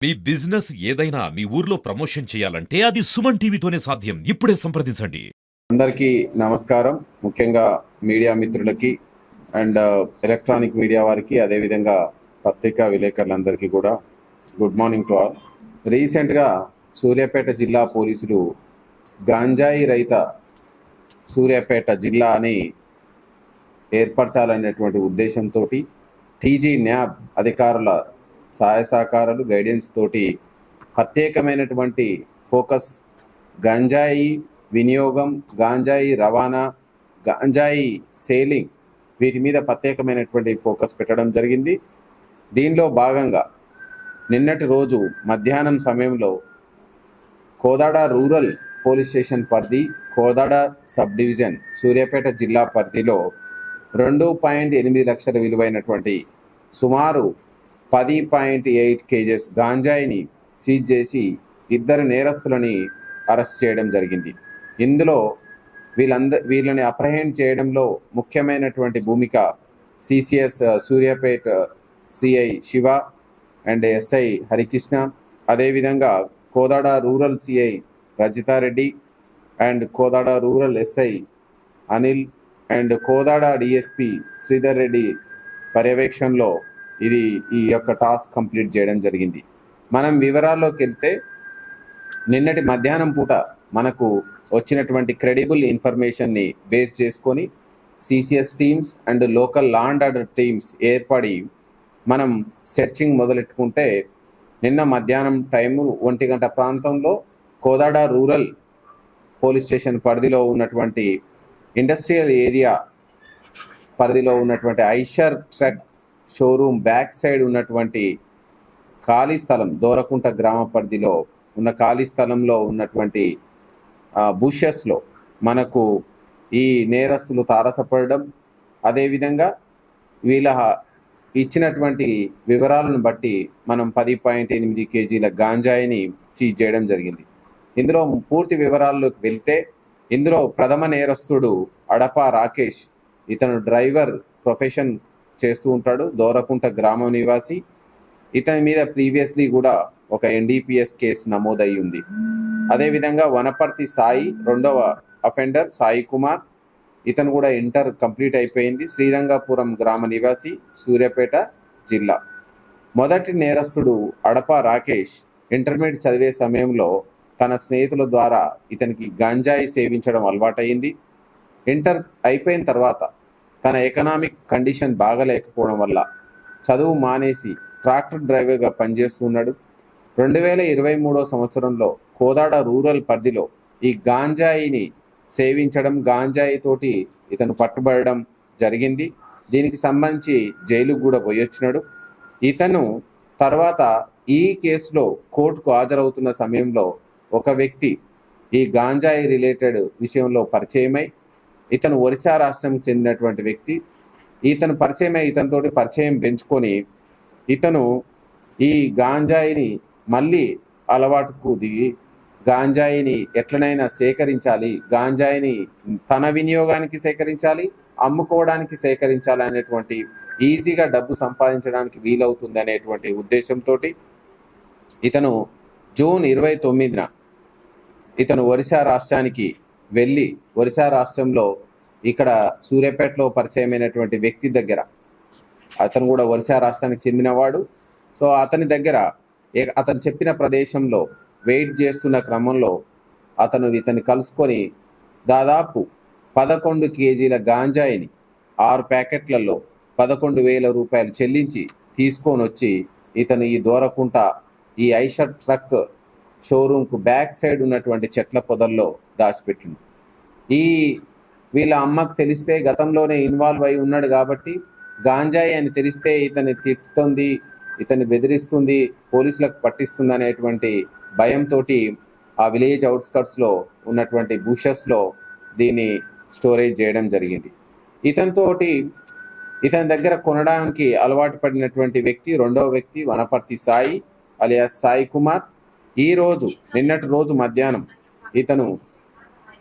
మీ business ఏదైనా మీ ఊర్లో promotion చేయాలంటే అది సుమన్ టీవీతోనే సాధ్యం. ఇప్పుడే సంప్రదించండి. అందరికీ నమస్కారం. ముఖ్యంగా మీడియా మిత్రులకి అండ్ ఎలక్ట్రానిక్ మీడియా వారికి, అదేవిధంగా పత్రికా విలేకరులందరికీ కూడా గుడ్ మార్నింగ్ టు ఆల్. రీసెంట్గా సూర్యాపేట జిల్లా పోలీసులు గాంజాయి రహిత సూర్యాపేట జిల్లా అని ఏర్పరచాలనేటువంటి ఉద్దేశంతో టీజీ న్యాబ్ అధికారుల సహాయ సహకారాలు గైడెన్స్ తోటి ప్రత్యేకమైనటువంటి ఫోకస్ గంజాయి వినియోగం, గాంజాయి రవాణా, గాంజాయి సేలింగ్ వీటి మీద ప్రత్యేకమైనటువంటి ఫోకస్ పెట్టడం జరిగింది. దీనిలో భాగంగా నిన్నటి రోజు మధ్యాహ్నం సమయంలో కోదాడ రూరల్ పోలీస్ స్టేషన్ పరిధి, కోదాడ సబ్ డివిజన్, సూర్యాపేట జిల్లా పరిధిలో 2.8 లక్షల విలువైనటువంటి సుమారు 10.8 కేజెస్ గాంజాయిని సీజ్ చేసి ఇద్దరు నేరస్తులని అరెస్ట్ చేయడం జరిగింది. ఇందులో వీళ్ళని అప్రహెండ్ చేయడంలో ముఖ్యమైనటువంటి భూమిక CCS Suryapet CI Shiva and SI Harikrishna, అదేవిధంగా Kodad rural CI Rajitha Reddy and Kodad rural SI Anil and Kodad DSP Sridhar Reddy పర్యవేక్షణలో ఈ యొక్క టాస్క్ కంప్లీట్ చేయడం జరిగింది. మనం వివరాల్లోకి వెళ్తే నిన్నటి మధ్యాహ్నం పూట మనకు వచ్చినటువంటి క్రెడిబుల్ ఇన్ఫర్మేషన్ని బేస్ చేసుకొని CCS teams and local law and order teams ఏర్పడి మనం సెర్చింగ్ మొదలెట్టుకుంటే నిన్న మధ్యాహ్నం టైము 1 గంట ప్రాంతంలో కోదాడ రూరల్ పోలీస్ స్టేషన్ పరిధిలో ఉన్నటువంటి ఇండస్ట్రియల్ ఏరియా పరిధిలో ఉన్నటువంటి Eicher truck showroom back side ఉన్నటువంటి ఖాళీ స్థలం, దోరకుంట గ్రామ పరిధిలో ఉన్న ఖాళీ స్థలంలో ఉన్నటువంటి బుషెస్లో మనకు ఈ నేరస్తులు తారసపడడం, అదేవిధంగా వీళ్ళ ఇచ్చినటువంటి వివరాలను బట్టి మనం 10.8 కేజీల గాంజాయిని సీజ్ చేయడం జరిగింది. ఇందులో పూర్తి వివరాల్లోకి వెళ్తే ఇందులో ప్రథమ నేరస్తుడు అడప రాకేష్. ఇతను డ్రైవర్ ప్రొఫెషన్ చేస్తూ ఉంటాడు, దోరకుంట గ్రామం నివాసి. ఇతని మీద ప్రీవియస్లీ కూడా ఒక ఎన్డీపీఎస్ కేసు నమోదై ఉంది. అదేవిధంగా వనపర్తి సాయి రెండవ అఫెండర్ సాయి కుమార్, ఇతను కూడా ఇంటర్ కంప్లీట్ అయిపోయింది, శ్రీరంగపురం గ్రామ నివాసి, సూర్యాపేట జిల్లా. మొదటి నేరస్తుడు అడప రాకేష్ ఇంటర్మీడియట్ చదివే సమయంలో తన స్నేహితుల ద్వారా ఇతనికి గంజాయి సేవించడం అలవాటైంది. ఇంటర్ అయిపోయిన తర్వాత తన ఎకనామిక్ కండిషన్ బాగలేకపోవడం వల్ల చదువు మానేసి ట్రాక్టర్ డ్రైవర్గా పనిచేస్తున్నాడు. 2023 సంవత్సరంలో కోదాడ రూరల్ పరిధిలో ఈ గాంజాయిని సేవించడం, గాంజాయితోటి ఇతను పట్టుబడడం జరిగింది. దీనికి సంబంధించి జైలుకు కూడా పోయొచ్చినాడు. ఇతను తర్వాత ఈ కేసులో కోర్టుకు హాజరవుతున్న సమయంలో ఒక వ్యక్తి ఈ గాంజాయి రిలేటెడ్ విషయంలో పరిచయమై, ఇతను ఒరిస్సా రాష్ట్రంకి చెందినటువంటి వ్యక్తి, ఇతను ఇతనితోటి పరిచయం పెంచుకొని ఇతను ఈ గాంజాయిని మళ్ళీ అలవాటుకు దిగి గాంజాయిని ఎట్లనైనా సేకరించాలి, గాంజాయిని తన వినియోగానికి సేకరించాలి, అమ్ముకోవడానికి సేకరించాలి అనేటువంటి, ఈజీగా డబ్బు సంపాదించడానికి వీలవుతుంది అనేటువంటి ఉద్దేశంతో ఇతను జూన్ 29న ఇతను ఒరిస్సా రాష్ట్రానికి వెళ్ళి, ఒరిస్సా రాష్ట్రంలో ఇక్కడ సూర్యాపేటలో పరిచయమైనటువంటి వ్యక్తి దగ్గర, అతను కూడా ఒరిస్సా రాష్ట్రానికి చెందినవాడు. సో అతని దగ్గర అతను చెప్పిన ప్రదేశంలో వెయిట్ చేస్తున్న క్రమంలో ఇతన్ని కలుసుకొని దాదాపు 11 కేజీల గాంజాయిని 6 ప్యాకెట్లలో 11,000 రూపాయలు చెల్లించి తీసుకొని వచ్చి ఇతను ఈ దోరకుంట ఈ ఐషర్ ట్రక్ షోరూమ్కు బ్యాక్ సైడ్ ఉన్నటువంటి చెట్ల పొదల్లో దాచిపెట్టిండు. వీళ్ళ అమ్మకు తెలిస్తే, గతంలోనే ఇన్వాల్వ్ అయి ఉన్నాడు కాబట్టి, గాంజాయి అని తెలిస్తే ఇతన్ని తిట్టుతుంది, ఇతన్ని బెదిరిస్తుంది, పోలీసులకు పట్టిస్తుంది అనేటువంటి భయంతో ఆ విలేజ్ అవుట్స్కట్స్లో ఉన్నటువంటి బుషెస్లో దీన్ని స్టోరేజ్ చేయడం జరిగింది. ఇతని దగ్గర కొనడానికి అలవాటు పడినటువంటి వ్యక్తి, రెండవ వ్యక్తి వనపర్తి సాయి అలియాస్ సాయి కుమార్. నిన్నటి రోజు మధ్యాహ్నం ఇతను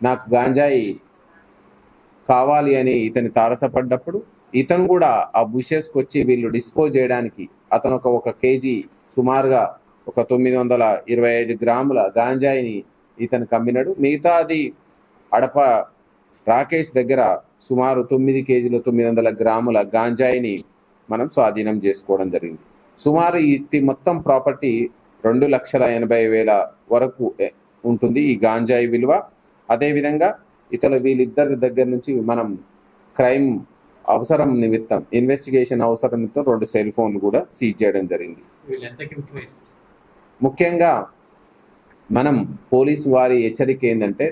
నాకు గాంజాయి కావాలి అని ఇతని తారసపడ్డప్పుడు ఇతను కూడా ఆ బుషెస్కి వచ్చి వీళ్ళు డిస్పోజ్ చేయడానికి అతను ఒక కేజీ సుమారుగా ఒక 925 గ్రాముల గాంజాయిని ఇతను కమ్మినాడు. మిగతాది అడప రాకేష్ దగ్గర సుమారు 9 కేజీల 900 గ్రాముల గాంజాయిని మనం స్వాధీనం చేసుకోవడం జరిగింది. సుమారు ఈ మొత్తం ప్రాపర్టీ 2,80,000 వరకు ఉంటుంది ఈ గాంజాయి విలువ. అదేవిధంగా వీళ్ళిద్దరి దగ్గర నుంచి మనం క్రైమ్ అవసరం నిమిత్తం, ఇన్వెస్టిగేషన్ అవసరం నిమిత్తం 2 సెల్ ఫోన్లు కూడా సీజ్ చేయడం జరిగింది. ముఖ్యంగా మనం పోలీసు వారి హెచ్చరిక ఏంటంటే,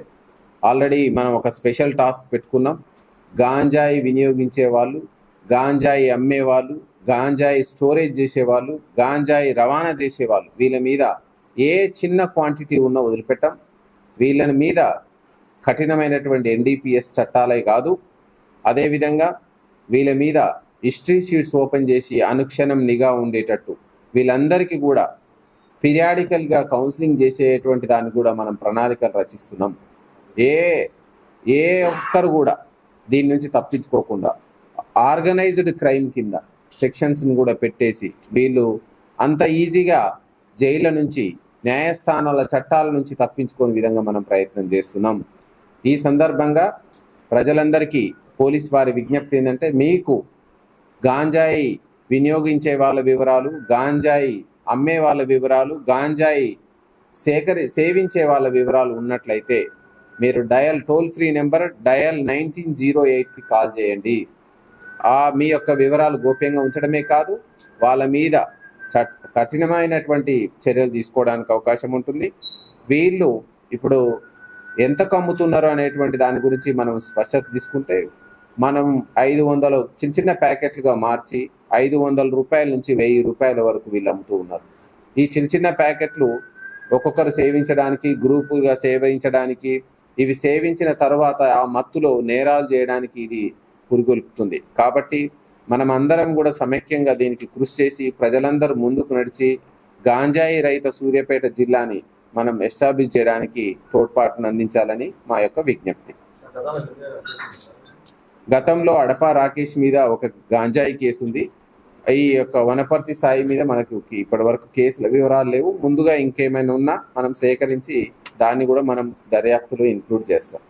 ఆల్రెడీ మనం ఒక స్పెషల్ టాస్క్ పెట్టుకున్నాం. గాంజాయి వినియోగించే వాళ్ళు, గాంజాయి అమ్మేవాళ్ళు, గాంజాయి స్టోరేజ్ చేసేవాళ్ళు, గాంజాయి రవాణా చేసేవాళ్ళు, వీళ్ళ మీద ఏ చిన్న క్వాంటిటీ ఉన్నా వదిలిపెట్టాం. వీళ్ళ మీద కఠినమైనటువంటి NDPS చట్టాలే కాదు, అదేవిధంగా వీళ్ళ మీద హిస్టరీ షీట్స్ ఓపెన్ చేసి అనుక్షణం నిఘా ఉండేటట్టు వీళ్ళందరికీ కూడా పీరియాడికల్గా కౌన్సిలింగ్ చేసేటువంటి దాన్ని కూడా మనం ప్రణాళికలు రచిస్తున్నాం. ఏ ఒక్కరు కూడా దీని నుంచి తప్పించుకోకుండా ఆర్గనైజ్డ్ క్రైమ్ కింద సెక్షన్స్ని కూడా పెట్టేసి వీళ్ళు అంత ఈజీగా జైళ్ళ నుంచి, న్యాయస్థానాల చట్టాల నుంచి తప్పించుకునే విధంగా మనం ప్రయత్నం చేస్తున్నాం. ఈ సందర్భంగా ప్రజలందరికీ పోలీస్ వారి విజ్ఞప్తి ఏంటంటే, మీకు గాంజాయి వినియోగించే వాళ్ళ వివరాలు, గాంజాయి అమ్మే వాళ్ళ వివరాలు, గాంజాయి సేవించే వాళ్ళ వివరాలు ఉన్నట్లయితే మీరు టోల్ ఫ్రీ నెంబర్ డయల్ 1908కి కాల్ చేయండి. మీ యొక్క వివరాలు గోప్యంగా ఉంచడమే కాదు, వాళ్ళ మీద కఠినమైనటువంటి చర్యలు తీసుకోవడానికి అవకాశం ఉంటుంది. వీళ్ళు ఇప్పుడు ఎంత కమ్ముతున్నారు అనేటువంటి దాని గురించి మనం స్పష్టత తీసుకుంటే, మనం 500 చిన్న చిన్న ప్యాకెట్లుగా మార్చి 500 రూపాయల నుంచి 1000 రూపాయల వరకు వీళ్ళు అమ్ముతూ ఉన్నారు. ఈ చిన్న చిన్న ప్యాకెట్లు ఒక్కొక్కరు సేవించడానికి, గ్రూపుగా సేవించడానికి, ఇవి సేవించిన తర్వాత ఆ మత్తులో నేరాలు చేయడానికి ఇది పురిగొల్పుతుంది. కాబట్టి మనం అందరం కూడా సమైక్యంగా దీనికి కృషి చేసి ప్రజలందరూ ముందుకు నడిచి గాంజాయి రహిత సూర్యాపేట జిల్లాని మనం ఎస్టాబ్లిష్ చేయడానికి తోడ్పాటును అందించాలని మా యొక్క విజ్ఞప్తి. గతంలో అడప రాకేష్ మీద ఒక గాంజాయి కేసు ఉంది. ఈ యొక్క వనపర్తి సాయి మీద మనకు ఇప్పటి వరకు కేసుల వివరాలు లేవు. ముందుగా ఇంకేమైనా ఉన్నా మనం సేకరించి దాన్ని కూడా మనం దర్యాప్తులో ఇంక్లూడ్ చేస్తాం.